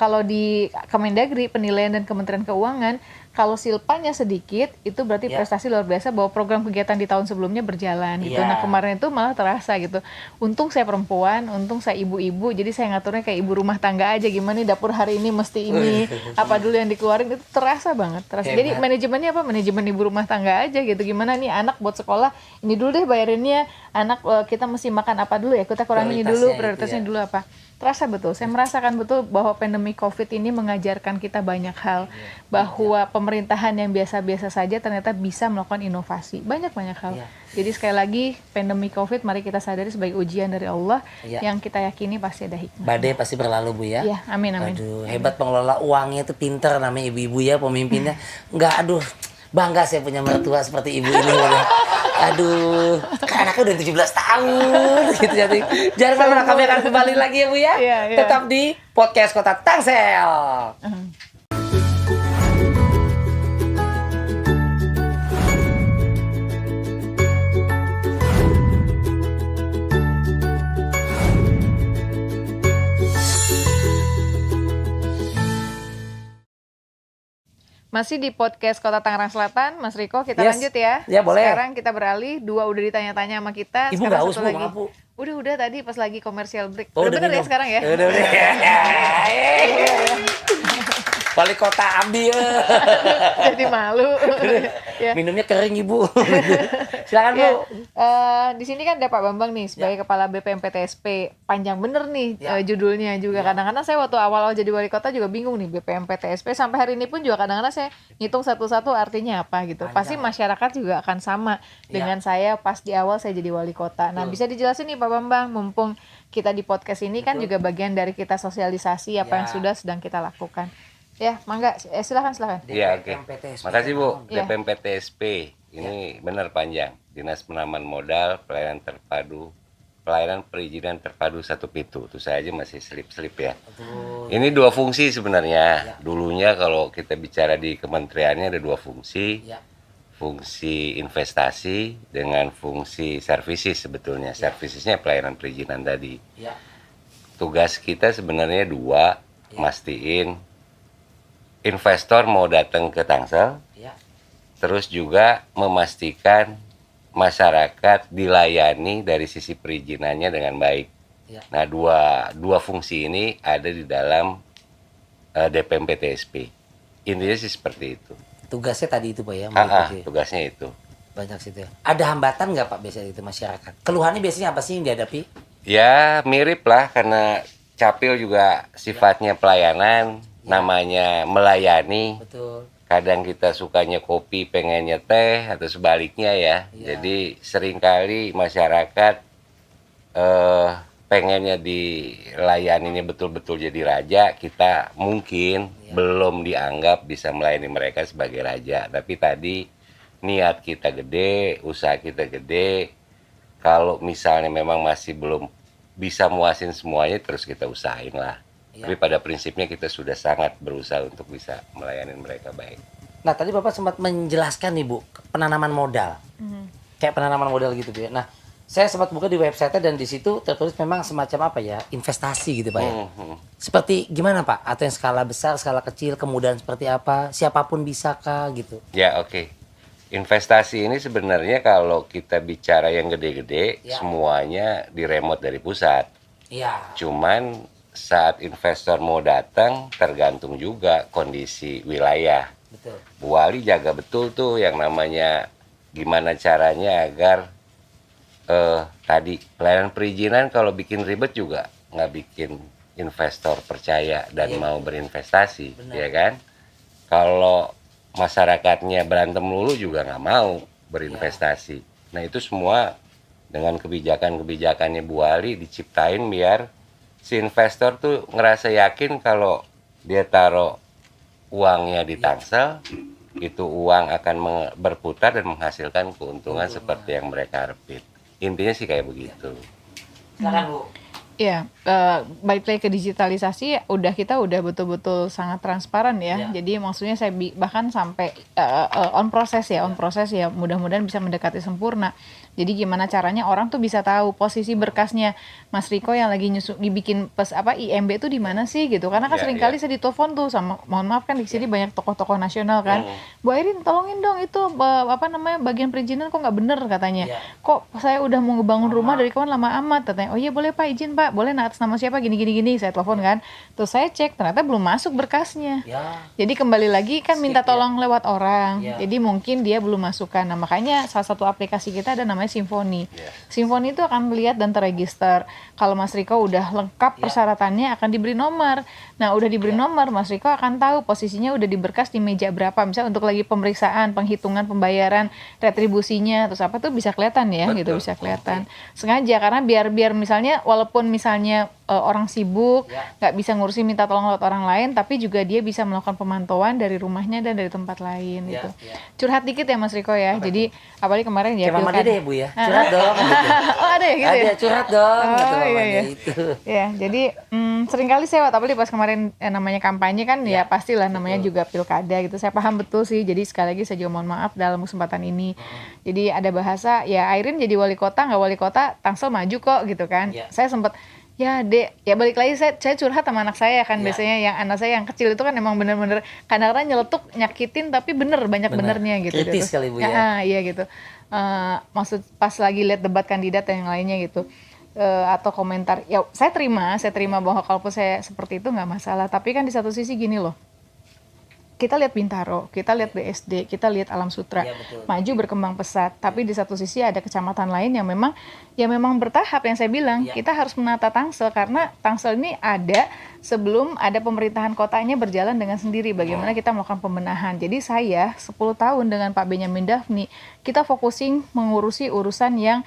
Kalau di Kemendagri penilaian dan Kementerian Keuangan, kalau silpanya sedikit itu berarti prestasi luar biasa bahwa program kegiatan di tahun sebelumnya berjalan gitu. Nah, kemarin itu malah terasa gitu. Untung saya perempuan, untung saya ibu-ibu, jadi saya ngaturnya kayak ibu rumah tangga aja, gimana nih dapur hari ini mesti ini, apa dulu yang dikeluarin, itu terasa banget. Jadi manajemennya apa? Manajemen ibu rumah tangga aja gitu. Gimana nih anak buat sekolah, ini dulu deh bayarinnya, anak kita mesti makan apa dulu ya, kita kurangin ini dulu, prioritasnya dulu apa. Terasa betul, saya merasakan betul bahwa pandemi COVID ini mengajarkan kita banyak hal, bahwa pemerintahan yang biasa-biasa saja ternyata bisa melakukan inovasi, banyak-banyak hal. Jadi sekali lagi, pandemi COVID mari kita sadari sebagai ujian dari Allah, yang kita yakini pasti ada hikmah. Badai pasti berlalu Bu ya. Iya, amin amin. Aduh, hebat pengelola uangnya itu, pinter namanya ibu-ibu ya, pemimpinnya. Enggak, aduh, bangga saya punya mertua seperti ibu ini. Aduh, anaknya udah 17 tahun gitu. Jadi jangan kemana-mana, kami akan kembali lagi ya Bu ya. Tetap di podcast Kota Tangsel. Masih di podcast Kota Tangerang Selatan, Mas Riko, kita lanjut ya. Ya, boleh. Sekarang kita beralih, 2 udah ditanya-tanya sama kita. Ibu Sekarang nggak haus, satu Bu, lagi. maaf, Bu. Udah tadi pas lagi komersial break. Oh, udah bener ya minum. sekarang ya? Udah. Wali kota Abi ya. Jadi malu. Ya. Minumnya kering Ibu. Silakan Bu. Ya, di sini kan ada Pak Bambang nih sebagai Kepala BPMPTSP. Panjang bener nih judulnya juga. Kadang-kadang saya waktu awal-awal jadi wali kota juga bingung nih BPMPTSP. Sampai hari ini pun juga kadang-kadang saya ngitung satu-satu artinya apa gitu. Pasti masyarakat juga akan sama dengan saya pas di awal saya jadi wali kota. Nah, bisa dijelasin nih Pak Bambang, mumpung kita di podcast ini kan juga bagian dari kita sosialisasi apa yang sedang kita lakukan. Ya, mangga, silakan. Iya, oke. Makasih Bu. Iya. DPMPTSP ini benar panjang. Dinas Penanaman Modal Pelayanan Terpadu, Pelayanan Perizinan Terpadu Satu Pintu. Itu saya aja masih selip-selip ya. Ini 2 fungsi sebenarnya. Dulunya kalau kita bicara di kementeriannya ada 2 fungsi. Fungsi investasi dengan fungsi services sebetulnya. Servicesnya pelayanan perizinan tadi. Tugas kita sebenarnya 2, mastiin investor mau datang ke Tangsel, terus juga memastikan masyarakat dilayani dari sisi perizinannya dengan baik. Nah, dua fungsi ini ada di dalam DPMPTSP. Intinya sih seperti itu. Tugasnya tadi itu Pak ya. Tugasnya itu. Banyak sih itu ya. Ada hambatan nggak Pak biasanya itu masyarakat? Keluhannya biasanya apa sih yang dihadapi? Ya mirip lah, karena Capil juga sifatnya pelayanan. Namanya melayani. Betul. Kadang kita sukanya kopi, pengennya teh, atau sebaliknya ya. Jadi seringkali masyarakat pengennya dilayaninya betul-betul jadi raja. Kita mungkin belum dianggap bisa melayani mereka sebagai raja. Tapi tadi niat kita gede, usaha kita gede. Kalau misalnya memang masih belum bisa muasin semuanya, terus kita usahain lah. Tapi pada prinsipnya kita sudah sangat berusaha untuk bisa melayani mereka baik. Nah, tadi Bapak sempat menjelaskan nih Bu, penanaman modal. Kayak penanaman modal gitu Bu ya. Nah, saya sempat buka di website dan di situ tertulis memang semacam apa ya, investasi gitu Pak ya. Seperti gimana Pak? Atau yang skala besar, skala kecil, kemudahan seperti apa? Siapapun bisakah gitu? Ya, oke. Investasi ini sebenarnya kalau kita bicara yang gede-gede, Ya. semuanya diremote dari pusat. Iya. Cuman saat investor mau datang, tergantung juga kondisi wilayah. Betul. Bu Wali jaga betul tuh yang namanya gimana caranya agar tadi pelayanan perizinan kalau bikin ribet juga nggak bikin investor percaya dan Iya. mau berinvestasi, Benar. ya kan? Kalau masyarakatnya berantem lulu juga nggak mau berinvestasi. Nah itu semua dengan kebijakan-kebijakannya Bu Wali diciptain biar si investor tuh ngerasa yakin kalau dia taruh uangnya di Tangsel, itu uang akan berputar dan menghasilkan keuntungan seperti yang mereka harapin. Intinya sih kayak begitu. Silakan Bu. Iya, balik lagi ke digitalisasi, kita udah betul-betul sangat transparan ya. Iya. Jadi maksudnya saya bahkan sampai on proses ya, mudah-mudahan bisa mendekati sempurna. Jadi gimana caranya orang tuh bisa tahu posisi berkasnya Mas Riko yang lagi dibikin IMB itu di mana sih gitu. Karena kan Iya, seringkali iya. saya ditelepon tuh sama, mohon maaf kan di sini banyak tokoh-tokoh nasional kan. Bu Airin tolongin dong itu bagian perizinan kok nggak bener katanya. Iya. Kok saya udah mau ngebangun rumah dari kawan lama amat katanya. Oh iya boleh Pak izin Pak, boleh atas nama siapa gini saya telepon kan. Terus saya cek ternyata belum masuk berkasnya. Ya. Jadi kembali lagi kan Skip minta ya. tolong lewat orang. Ya. Jadi mungkin dia belum masukkan. Nah, makanya salah satu aplikasi kita ada namanya Symphony. Ya. Symphony itu akan melihat dan terregister. Kalau Mas Riko udah lengkap persyaratannya akan diberi nomor. Nah, udah diberi nomor, Mas Riko akan tahu posisinya udah di berkas di meja berapa. Misalnya untuk lagi pemeriksaan, penghitungan pembayaran, retribusinya, terus apa tuh bisa kelihatan ya, gitu bisa kelihatan. Sengaja karena biar misalnya walaupun misalnya orang sibuk, nggak bisa ngurusin minta tolong lewat orang lain, tapi juga dia bisa melakukan pemantauan dari rumahnya dan dari tempat lain Ya, gitu. ya. Curhat dikit ya Mas Riko ya. Jadi apalagi kemarin ya Kayak Mama pilkada. Dede ya Bu ya. Curhat dong. Gitu. Oh ada ya gitu Ada ya? curhat dong Oh, gitu iya, mamanya iya. itu. Ya, jadi seringkali saya apalagi pas kemarin namanya kampanye kan ya pastilah namanya juga pilkada gitu. Saya paham betul sih. Jadi sekali lagi saya juga mohon maaf dalam kesempatan ini. Jadi ada bahasa ya Airin jadi wali kota nggak wali kota Tangsel maju kok gitu kan. Ya. Saya sempat ya Dek, ya balik lagi saya curhat sama anak saya kan Ya. biasanya yang anak saya yang kecil itu kan emang bener-bener kadang-kadang nyeletuk nyakitin tapi banyak benernya gitu. Kritis kali Bu ya. Iya gitu. Maksud pas lagi lihat debat kandidat dan yang lainnya gitu. Atau komentar ya saya terima bahwa kalaupun saya seperti itu nggak masalah, tapi kan di satu sisi gini loh, kita lihat Bintaro, kita lihat BSD, kita lihat Alam Sutra, Iya, betul. maju berkembang pesat. Tapi di satu sisi ada kecamatan lain yang memang bertahap yang saya bilang. Iya. Kita harus menata Tangsel karena Tangsel ini ada sebelum ada pemerintahan kotanya berjalan dengan sendiri. Bagaimana kita melakukan pembenahan. Jadi saya 10 tahun dengan Pak Benyamin Daphni, kita fokusin mengurusi urusan yang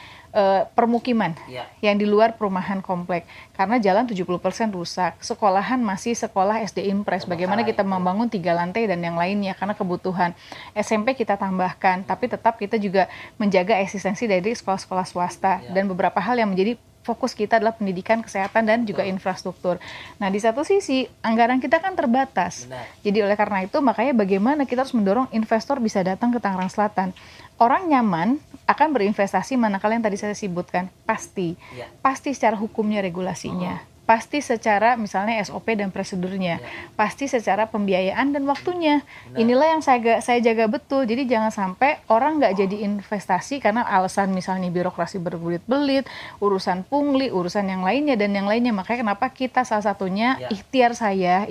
permukiman Iya. yang di luar perumahan komplek karena jalan 70% rusak, sekolahan masih sekolah SD Impres, bagaimana kita membangun 3 lantai dan yang lainnya karena kebutuhan. SMP kita tambahkan, tapi tetap kita juga menjaga eksistensi dari sekolah-sekolah swasta dan beberapa hal yang menjadi fokus kita adalah pendidikan, kesehatan dan juga infrastruktur. Nah, di satu sisi anggaran kita kan terbatas. Benar. Jadi oleh karena itu makanya bagaimana kita harus mendorong investor bisa datang ke Tangerang Selatan. Orang nyaman akan berinvestasi manakala yang tadi saya sebutkan pasti. Ya. Pasti secara hukumnya regulasinya. Pasti secara misalnya SOP dan prosedurnya. Pasti secara pembiayaan dan waktunya. Inilah yang saya jaga betul. Jadi jangan sampai orang nggak jadi investasi karena alasan misalnya birokrasi berbelit-belit, urusan pungli, urusan yang lainnya dan yang lainnya. Makanya kenapa kita salah satunya ikhtiar saya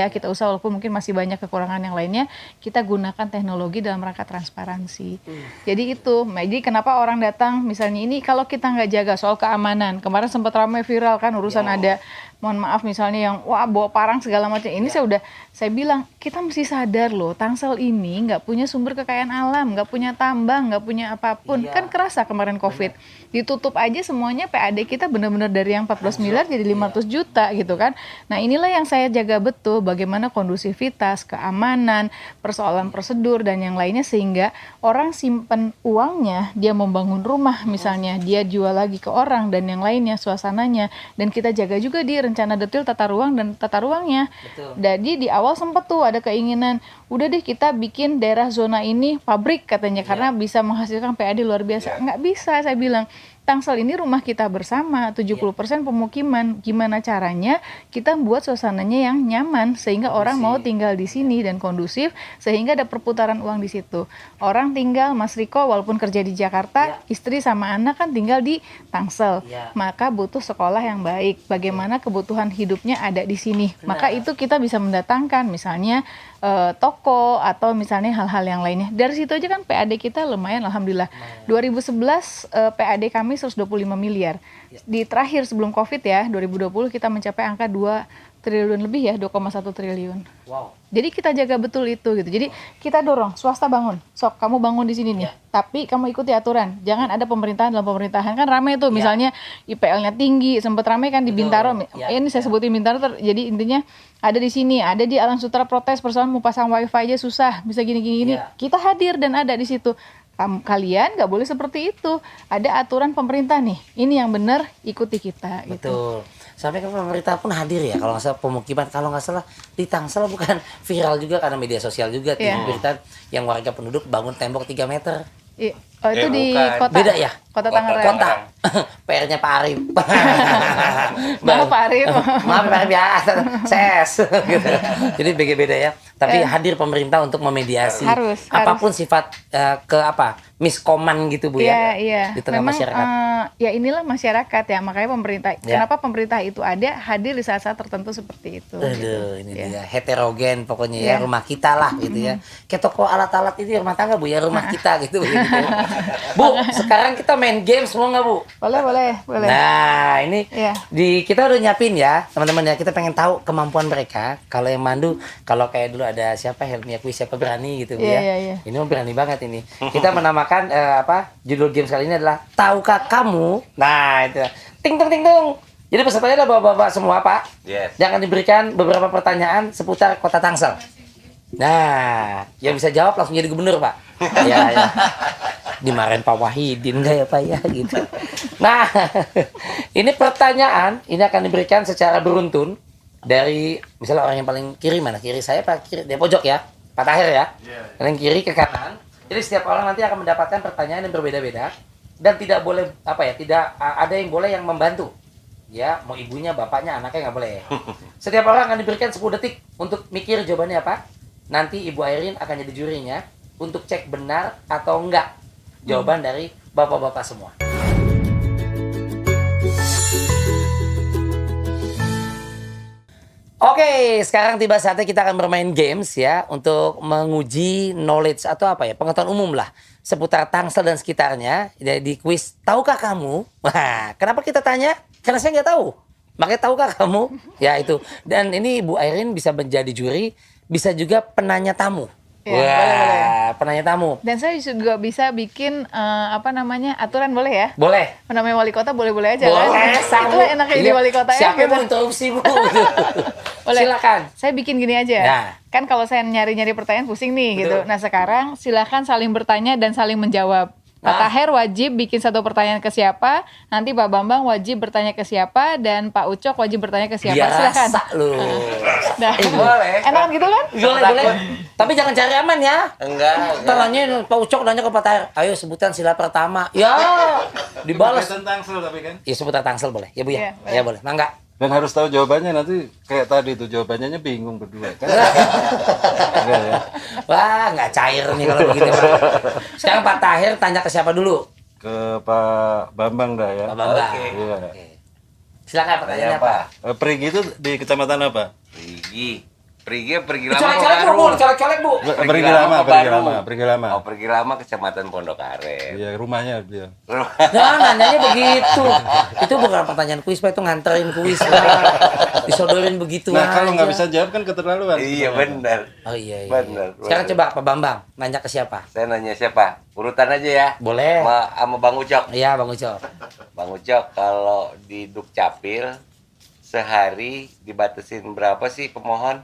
kita usaha walaupun mungkin masih banyak kekurangan yang lainnya, kita gunakan teknologi dalam rangka transparansi. Jadi itu, jadi kenapa orang datang misalnya ini kalau kita nggak jaga soal keamanan. Kemarin sempat ramai viral kan urusan ada mohon maaf misalnya yang wah bawa parang segala macam ini saya bilang kita mesti sadar loh Tangsel ini nggak punya sumber kekayaan alam, nggak punya tambang, nggak punya apapun. Kan kerasa kemarin COVID ditutup aja semuanya, PAD kita benar-benar dari yang 14 miliar jadi 500 juta gitu kan. Nah inilah yang saya jaga betul bagaimana kondusivitas, keamanan, persoalan prosedur dan yang lainnya sehingga orang simpen uangnya, dia membangun rumah misalnya, dia jual lagi ke orang dan yang lainnya suasananya dan kita jaga juga di rencana detail tata ruang dan tata ruangnya. Betul. Jadi di awal sempat tuh ada keinginan, udah deh kita bikin daerah zona ini pabrik katanya karena bisa menghasilkan PAD luar biasa. Nggak bisa, saya bilang. Tangsel ini rumah kita bersama, 70% pemukiman. Gimana caranya kita buat suasananya yang nyaman sehingga orang mau tinggal di sini dan kondusif sehingga ada perputaran uang di situ. Orang tinggal, Mas Riko walaupun kerja di Jakarta, istri sama anak kan tinggal di Tangsel. Maka butuh sekolah yang baik. Bagaimana kebutuhan hidupnya ada di sini. Maka itu kita bisa mendatangkan misalnya toko atau misalnya hal-hal yang lainnya. Dari situ aja kan PAD kita lumayan alhamdulillah. 2011 PAD kami 125 miliar. Di terakhir sebelum Covid ya, 2020 kita mencapai angka 2 triliun lebih ya, 2,1 triliun. Wow. Jadi kita jaga betul itu gitu. Jadi kita dorong swasta bangun. Sok kamu bangun di sini nih. Tapi kamu ikuti aturan. Jangan ada pemerintahan dalam pemerintahan kan ramai tuh misalnya IPL-nya tinggi, sempat ramai kan di Bintaro. Ini saya sebutin Bintaro jadi intinya ada di sini, ada di Alam Sutra protes persoalan mau pasang wifi aja susah, bisa gini-gini. Kita hadir dan ada di situ. Kalian nggak boleh seperti itu. Ada aturan pemerintah nih. Ini yang benar, ikuti kita. Gitu. Betul. Sampai ke pemerintah pun hadir ya. Kalau nggak salah pemukiman, kalau nggak salah di Tangsel bukan viral juga karena media sosial juga. Berita yang warga penduduk bangun tembok 3 meter. Oh itu di bukan. kota. Beda ya? Kota Tangerang. Kota. PR-nya Pak Arif. Maaf Pak Arif. Maaf Pak Arif ya, ses. Gitu. Jadi beda-beda ya. Tapi hadir pemerintah untuk memediasi. Harus. Apapun sifat miskoman gitu Bu ya. Iya. Di tengah Memang, masyarakat. ya inilah masyarakat ya. Makanya pemerintah. Kenapa pemerintah itu ada hadir di saat-saat tertentu seperti itu. Aduh, ini dia heterogen pokoknya ya, rumah kita lah gitu ya. Kayak toko alat-alat ini rumah tangga Bu ya, rumah kita gitu begitu. Bu, sekarang kita main games mau nggak Bu? Boleh. Nah, ini kita udah nyiapin ya, teman-teman ya. Kita pengen tahu kemampuan mereka. Kalau yang mandu, kalau kayak dulu ada siapa Helmi Akui siapa berani gitu Bu ya. Iya. Ini berani banget ini. Kita menamakan judul games kali ini adalah Tahukah Kamu? Nah, itu. Ting tung ting tung. Jadi pesertanya adalah bapak-bapak semua, Pak. Yes. Jangan diberikan beberapa pertanyaan seputar Kota Tangsel. Nah, yang bisa jawab langsung jadi gubernur, Pak. Ya. Dimarahin Pak Wahidin enggak ya, Pak ya gitu. Nah, ini pertanyaan ini akan diberikan secara beruntun dari misalnya orang yang paling kiri mana? Kiri saya Pak, kiri dia pojok ya. Pak Tahir ya. Yang kiri ke kanan. Jadi setiap orang nanti akan mendapatkan pertanyaan yang berbeda-beda dan tidak boleh tidak ada yang boleh yang membantu. Ya, mau ibunya, bapaknya, anaknya nggak boleh. Setiap orang akan diberikan 10 detik untuk mikir jawabannya apa. Nanti Ibu Airin akan jadi jurinya untuk cek benar atau enggak jawaban dari bapak-bapak semua. Oke, sekarang tiba saatnya kita akan bermain games ya untuk menguji knowledge atau pengetahuan umum lah seputar Tangsel dan sekitarnya. Di kuis Tahukah Kamu? Wah, kenapa kita tanya? Karena saya nggak tahu. Makanya tahukah kamu? Ya itu. Dan ini Bu Airin bisa menjadi juri, bisa juga penanya tamu. Ya, boleh. Penanya tamu. Dan saya juga bisa bikin aturan boleh ya? Boleh. Namanya wali kota boleh-boleh aja Boleh, kan? Itu enaknya jadi wali kota ya. Siapa yang gitu. mau interupsi Bu? Boleh. Silakan. Saya bikin gini aja. Nah. Kan kalau saya nyari-nyari pertanyaan pusing nih gitu. Nah sekarang silakan saling bertanya dan saling menjawab. Pak Tahir wajib bikin satu pertanyaan ke siapa, nanti Pak Bambang wajib bertanya ke siapa, dan Pak Ucok wajib bertanya ke siapa. Silakan. Biasa lu. Nah, boleh. enak gitu kan? Boleh. Tapi jangan cari aman ya. Enggak. Tanya Pak Ucok nanya ke Pak Tahir, ayo sebutan sila pertama. Ya, dibalas. Tangsel tapi kan. Ya sebutan Tangsel boleh. Ya Bu ya. Iya, Ya boleh. Mangga. Dan harus tahu jawabannya, nanti kayak tadi tuh jawabannya bingung berdua kan. Enggak ya. Wah, nggak cair nih kalau begitu Pak. Sekarang Pak Tahir tanya ke siapa dulu? Ke Pak Bambang dah ya. Pak Bambang. Iya. Oke. Silakan pertanyaannya apa? Perigi itu di kecamatan apa? Pergi lama Colek-colek Bu, colek-colek Bu. Perigi lama. Oh, pergi lama Kecamatan Pondok Aren. Iya, rumahnya dia. Nah, nanyanya begitu. Itu bukan pertanyaan kuis, Pak, itu nganterin kuis. Disodorin begitu. Nah, kalau nggak aja. bisa jawab kan keterlaluan. Iya benar. Oh iya. Benar. Sekarang coba Pak Bambang nanya ke siapa? Saya nanya siapa? Urutan aja ya. Boleh. Sama Bang Ucok. Iya, Bang Ucok. Bang Ucok, kalau di Dukcapil sehari dibatasin berapa sih pemohon?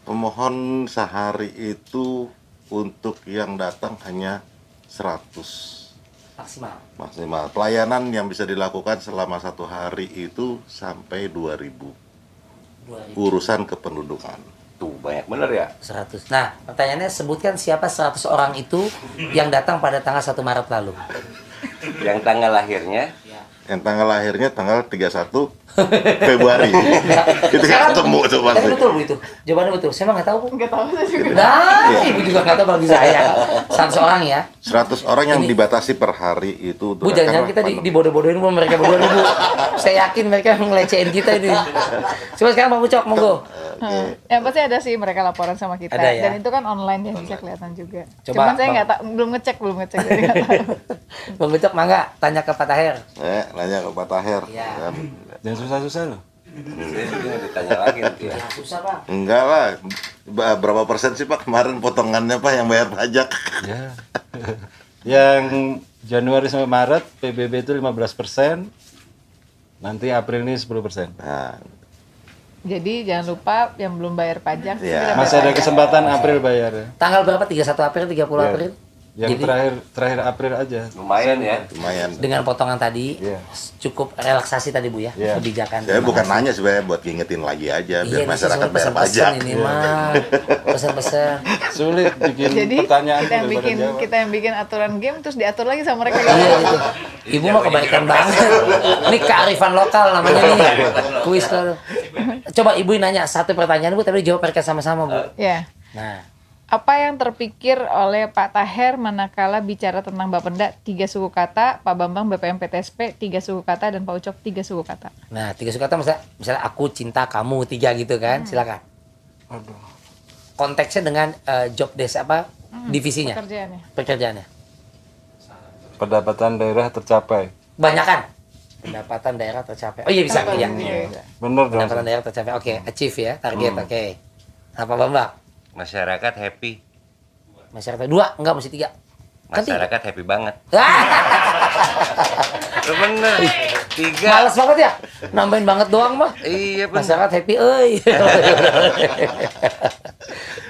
Pemohon sehari itu untuk yang datang hanya 100. Maksimal. Maksimal. Pelayanan yang bisa dilakukan selama 1 hari itu sampai 2.000 urusan kependudukan. Tuh banyak bener ya. 100. Nah, pertanyaannya sebutkan siapa 100 orang itu yang datang pada tanggal 1 Maret lalu. Yang tanggal lahirnya Yang tanggal lahirnya tanggal 31 Februari. Itu yang ketemu tuh pasti. Tapi betul Bu itu. Jawabannya betul. Saya mah nggak tahu Bu. Nggak tahu saya juga. Nah, Iya. Ibu juga nggak tahu bagi saya. 100 orang ya. 100 orang yang Ini- dibatasi per hari itu. Bu, jangan-jangan kita dibodoh-bodohin Bu mereka berdua nih Bu. Saya yakin mereka ngelecehin kita ini. Coba sekarang Pak Ucok, monggo. Yang pasti ada sih mereka laporan sama kita. Ada ya? Dan itu kan online ya bisa kelihatan juga. Coba, Cuman saya Bang. nggak tahu, belum ngecek jadi nggak tahu. Bang Ucok, mangga tanya ke Pak Tahir. Nanya ke Pak Taher. Iya. Kan? Jangan susah-susah loh. saya juga ditanya lagi nanti ya. Ya, susah Pak. Enggak lah. Berapa persen sih Pak kemarin potongannya Pak yang bayar pajak? Ya. Yang Januari sampai Maret PBB itu 15%. Nanti April ini 10%. Nah, Jadi jangan lupa yang belum bayar pajak. Iya. segera Masih bayar ada pajak. kesempatan April bayar ya. Tanggal berapa? 31 April, 30 Ya. April? Yang Jadi- terakhir April aja. Lumayan ya. lumayan. Dengan potongan tadi, Iya. cukup relaksasi tadi Bu ya, Iya. kebijakan. Saya Terima bukan kasih. nanya sebenarnya buat ngingetin lagi aja Iya, biar ini masyarakat sesuai bayar pesan-pesan pajak. ini mah. Pesan-pesan. Sulit bikin Jadi pertanyaan kita yang daripada bikin jawab. kita yang bikin aturan game terus diatur lagi sama mereka. Iya gitu. Ibu mah kebaikan banget. Ini kearifan lokal namanya nih. Kuis lalu. Coba Ibu nanya satu pertanyaan Bu, tapi dijawab mereka sama-sama Bu. Ya. Nah, Apa yang terpikir oleh Pak Taher manakala bicara tentang Bapenda 3 suku kata, Pak Bambang BPM PTSP 3 suku kata, dan Pak Ucok 3 suku kata? nah 3 suku kata misalnya aku cinta kamu 3 gitu kan, silakan. Aduh. Konteksnya dengan job desk apa divisinya, Pekerjaannya. pekerjaannya. Pendapatan daerah tercapai. Banyakan. Pendapatan daerah tercapai. Oh iya bisa, iya. Bener dong. Pendapatan daerah tercapai. Oke, achieve ya, target. Oke. Apa Bambang? Masyarakat happy. Masyarakat 2, enggak mesti 3. Kan 3. Masyarakat happy banget. Ah, Bener. 3. males banget ya. Nambahin banget doang mah. Iya bener. Masyarakat happy euy.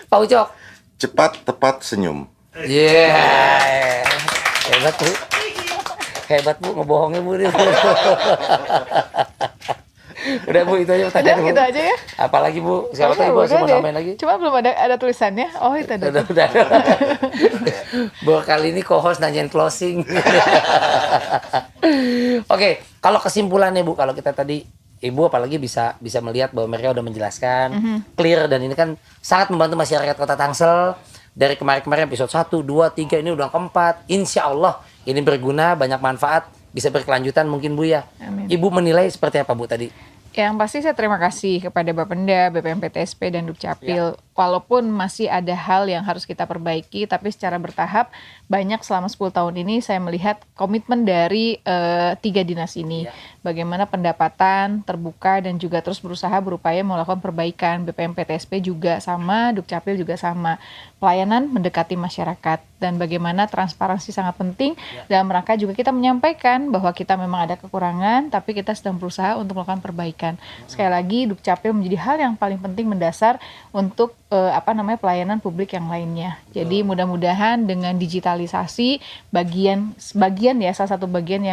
Pak Ucok. Cepat, tepat, senyum. Yeah. Hebat Bu. Hebat Bu, ngebohongnya Bu. Udah Bu, itu aja Udah pertanyaan Bu. gitu aja ya. Apalagi Bu? Siapa tahu Udah, Ibu udah mau deh. nambahin lagi? Cuma belum ada tulisannya. Oh itu ada. Udah. Bu, kali ini co-host nanyain closing. Oke, kalau kesimpulannya Bu, kalau kita tadi Ibu apalagi bisa melihat bahwa mereka udah menjelaskan clear, dan ini kan sangat membantu masyarakat Kota Tangsel. Dari kemarin-kemarin episode 1, 2, 3 ini udah keempat. Insya Allah ini berguna, banyak manfaat, bisa berkelanjutan mungkin Bu ya. Amin. Ibu menilai seperti apa Bu tadi? Yang pasti saya terima kasih kepada Bapenda, BPM PTSP, dan Dukcapil. Walaupun masih ada hal yang harus kita perbaiki, tapi secara bertahap banyak selama 10 tahun ini saya melihat komitmen dari 3 dinas ini. Bagaimana pendapatan terbuka dan juga terus berusaha berupaya melakukan perbaikan. BPM PTSP juga sama, Dukcapil juga sama. Pelayanan mendekati masyarakat, dan bagaimana transparansi sangat penting. Dalam rangka juga kita menyampaikan bahwa kita memang ada kekurangan, tapi kita sedang berusaha untuk melakukan perbaikan. Sekali lagi, Dukcapil menjadi hal yang paling penting mendasar untuk pelayanan publik yang lainnya. Jadi mudah-mudahan dengan digitalisasi bagian ya, salah satu bagian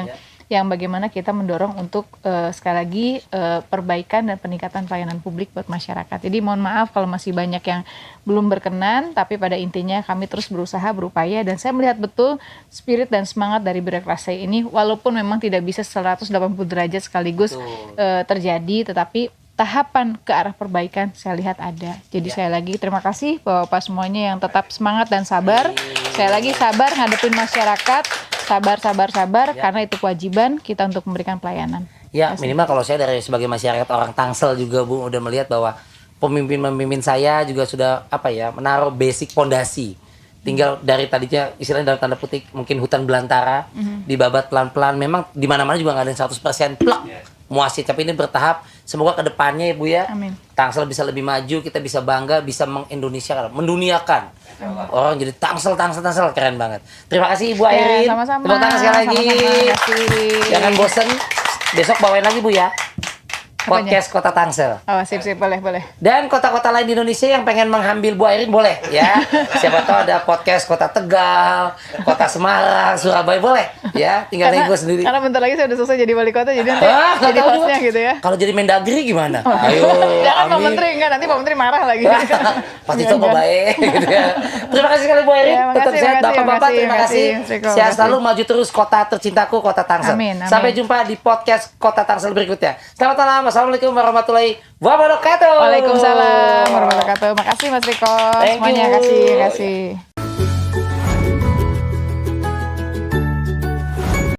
yang bagaimana kita mendorong untuk sekali lagi perbaikan dan peningkatan pelayanan publik buat masyarakat. Jadi mohon maaf kalau masih banyak yang belum berkenan, tapi pada intinya kami terus berusaha, berupaya, dan saya melihat betul spirit dan semangat dari birokrasi ini, walaupun memang tidak bisa 180 derajat sekaligus terjadi, tetapi tahapan ke arah perbaikan saya lihat ada. Jadi sekali lagi terima kasih Bapak-bapak semuanya yang tetap semangat dan sabar. Sekali lagi sabar ngadepin masyarakat, sabar karena itu kewajiban kita untuk memberikan pelayanan. Ya minimal kalau saya dari sebagai masyarakat orang Tangsel juga Bu udah melihat bahwa pemimpin saya juga sudah menaruh basic fondasi. Tinggal dari tadinya istilahnya dalam tanda petik mungkin hutan belantara, dibabat pelan-pelan. Memang di mana-mana juga nggak ada yang 100% plak muasid, tapi ini bertahap. Semoga kedepannya Bu ya, Amin. Tangsel bisa lebih maju, kita bisa bangga, bisa menduniakan. Orang jadi Tangsel keren banget. Terima kasih Ibu Airin. Sama-sama. Tepuk tangan sekali lagi. Sama-sama. Terima kasih. Jangan bosen, besok bawain lagi Bu ya. podcast Kota Tangsel. Oh, sip, boleh. Dan kota-kota lain di Indonesia yang pengen mengambil Bu Airin boleh ya. Siapa tahu ada podcast Kota Tegal, Kota Semarang, Surabaya boleh ya. Tinggal nego sendiri. Karena bentar lagi saya udah selesai jadi wali kota, jadi nanti Nggak jadi tahu hostnya juga. gitu ya. Kalau jadi Mendagri gimana? Ayo, Jangan Pak amin. Menteri, enggak nanti Pak Menteri marah lagi. Pasti coba baik gitu ya. Terima kasih sekali Bu Airin. Ya, Tetap makasih, sehat makasih, Bapak-bapak. Terima makasih, kasih. Mas Riko, Sehat makasih. selalu, maju terus kota tercintaku, Kota Tangsel. Amin. Sampai jumpa di podcast Kota Tangsel berikutnya. Selamat malam. Assalamualaikum warahmatullahi wabarakatuh. Waalaikumsalam warahmatullahi wabarakatuh. Makasih Mas Riko. Thank Semuanya you. kasih.